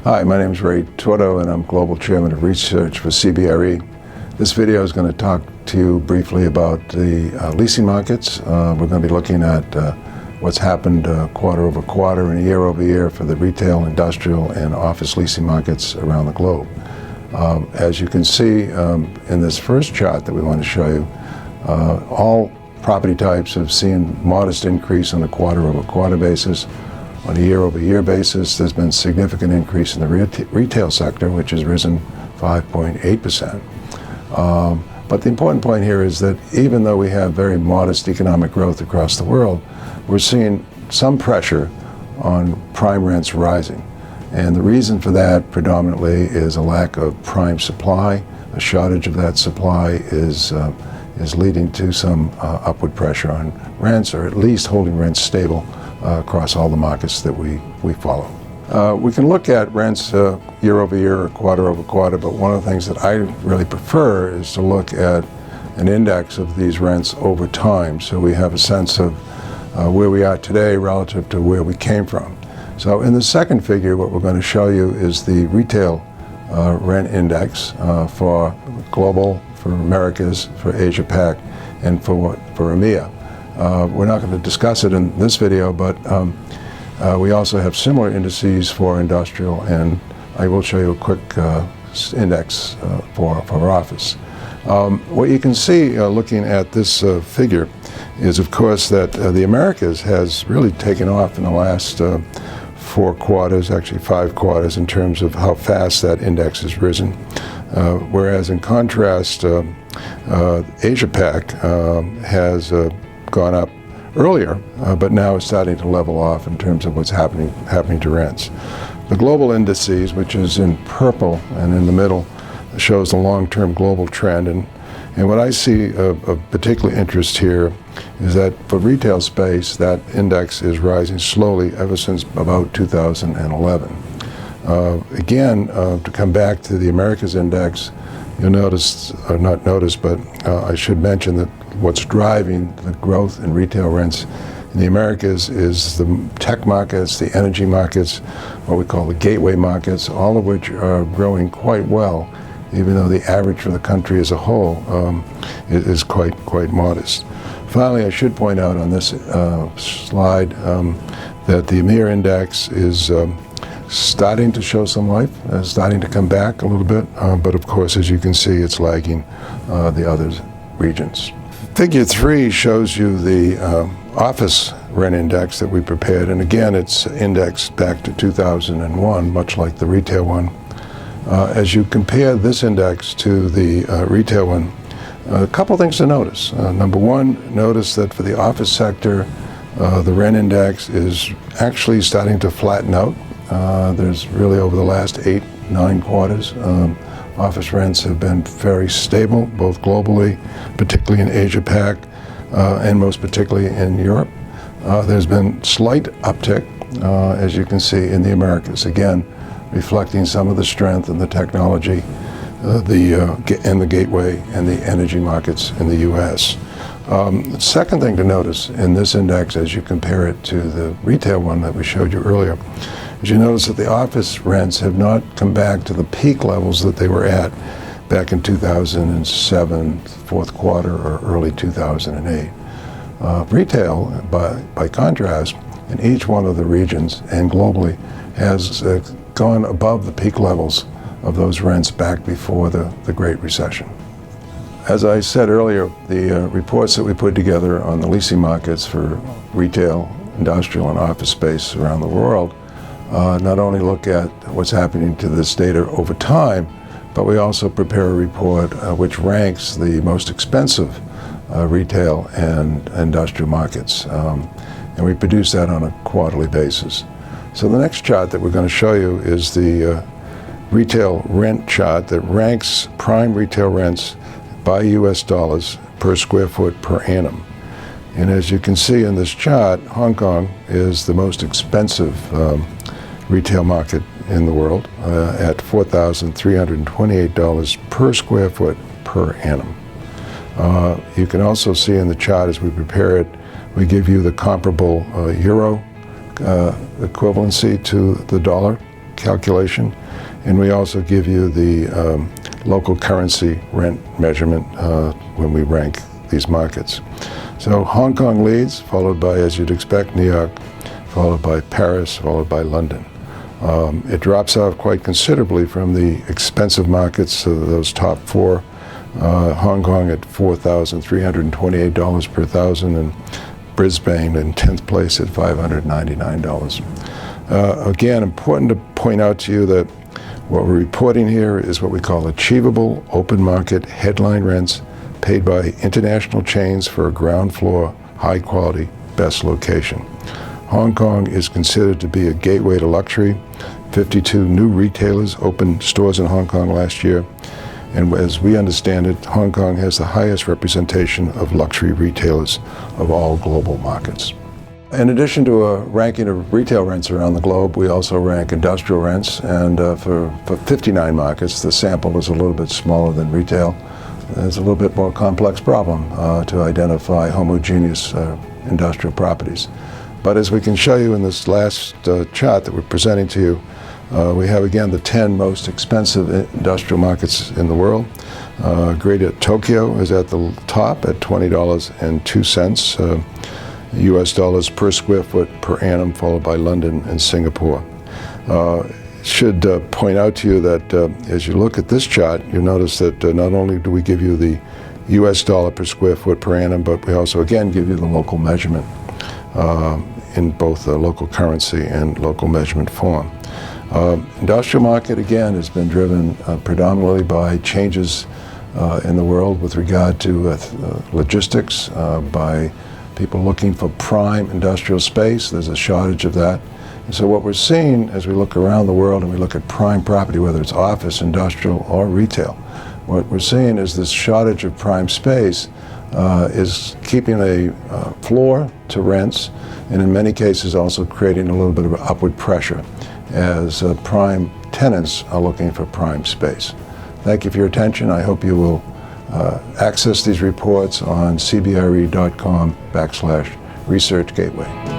Hi, my name is Ray Torto and I'm Global Chairman of Research for CBRE. This video is going to talk to you briefly about the leasing markets. We're going to be looking at what's happened quarter over quarter and year over year for the retail, industrial, and office leasing markets around the globe. As you can see in this first chart that we want to show you, all property types have seen modest increase on a quarter over quarter basis. On a year-over-year basis, there's been significant increase in the retail sector, which has risen 5.8%. But the important point here is that even though we have very modest economic growth across the world, we're seeing some pressure on prime rents rising. And the reason for that predominantly is a lack of prime supply. A shortage of that supply is leading to some upward pressure on rents, or at least holding rents stable across all the markets that we follow. We can look at rents year over year or quarter over quarter, but one of the things that I really prefer is to look at an index of these rents over time, so we have a sense of where we are today relative to where we came from. So in the second figure, what we're going to show you is the retail rent index for global, for Americas, for Asia Pac, and for EMEA. We're not going to discuss it in this video, but we also have similar indices for industrial, and I will show you a quick index for office. What you can see looking at this figure is, of course, that the Americas has really taken off in the last 4 quarters, actually 5 quarters, in terms of how fast that index has risen. Whereas in contrast, Asia Pac has gone up earlier, but now it's starting to level off in terms of what's happening to rents. The global indices, which is in purple and in the middle, shows the long-term global trend. And what I see of particular interest here is that for retail space, that index is rising slowly ever since about 2011. Again, to come back to the Americas index, you'll notice, or not notice, but I should mention that what's driving the growth in retail rents in the Americas is the tech markets, the energy markets, what we call the gateway markets, all of which are growing quite well, even though the average for the country as a whole is quite modest. Finally, I should point out on this slide that the EMEA index is starting to show some life, starting to come back a little bit, but of course, as you can see, it's lagging the other regions. Figure 3 shows you the office rent index that we prepared, and again, it's indexed back to 2001, much like the retail one. As you compare this index to the retail one, a couple things to notice. Number one, notice that for the office sector, the rent index is actually starting to flatten out. There's really, over the last 8-9 quarters, office rents have been very stable, both globally, particularly in Asia Pac, and most particularly in Europe. There's been slight uptick, as you can see, in the Americas, again, reflecting some of the strength in the technology, and the gateway and the energy markets in the U.S. The second thing to notice in this index, as you compare it to the retail one that we showed you earlier, is you notice that the office rents have not come back to the peak levels that they were at back in 2007, fourth quarter, or early 2008. Retail, by contrast, in each one of the regions and globally, has gone above the peak levels of those rents back before the Great Recession. As I said earlier, the reports that we put together on the leasing markets for retail, industrial, and office space around the world not only look at what's happening to this data over time, but we also prepare a report which ranks the most expensive retail and industrial markets. And we produce that on a quarterly basis. So the next chart that we're going to show you is the retail rent chart that ranks prime retail rents by US dollars per square foot per annum. And as you can see in this chart, Hong Kong is the most expensive retail market in the world at $4,328 per square foot per annum. You can also see in the chart as we prepare it, we give you the comparable euro equivalency to the dollar, calculation, and we also give you the local currency rent measurement when we rank these markets. So Hong Kong leads, followed by, as you'd expect, New York, followed by Paris, followed by London. It drops off quite considerably from the expensive markets, those top four. Hong Kong at $4,328 per thousand, and Brisbane in 10th place at $599. Again, important to point out to you that what we're reporting here is what we call achievable open market headline rents paid by international chains for a ground floor, high quality, best location. Hong Kong is considered to be a gateway to luxury. 52 new retailers opened stores in Hong Kong last year. And as we understand it, Hong Kong has the highest representation of luxury retailers of all global markets. In addition to a ranking of retail rents around the globe, we also rank industrial rents. And for 59 markets, the sample is a little bit smaller than retail. It's a little bit more complex problem to identify homogeneous industrial properties. But as we can show you in this last chart that we're presenting to you, we have again the 10 most expensive industrial markets in the world. Greater Tokyo is at the top at $20.02 US dollars per square foot per annum, followed by London and Singapore. Should point out to you that as you look at this chart, you'll notice that not only do we give you the US dollar per square foot per annum, but we also again give you the local measurement in both the local currency and local measurement form. Industrial market again has been driven predominantly by changes in the world with regard to logistics, by people looking for prime industrial space. There's a shortage of that. And so what we're seeing as we look around the world and we look at prime property, whether it's office, industrial, or retail, what we're seeing is this shortage of prime space is keeping a floor to rents, and in many cases also creating a little bit of upward pressure as prime tenants are looking for prime space. Thank you for your attention. I hope you will access these reports on cbre.com/research gateway.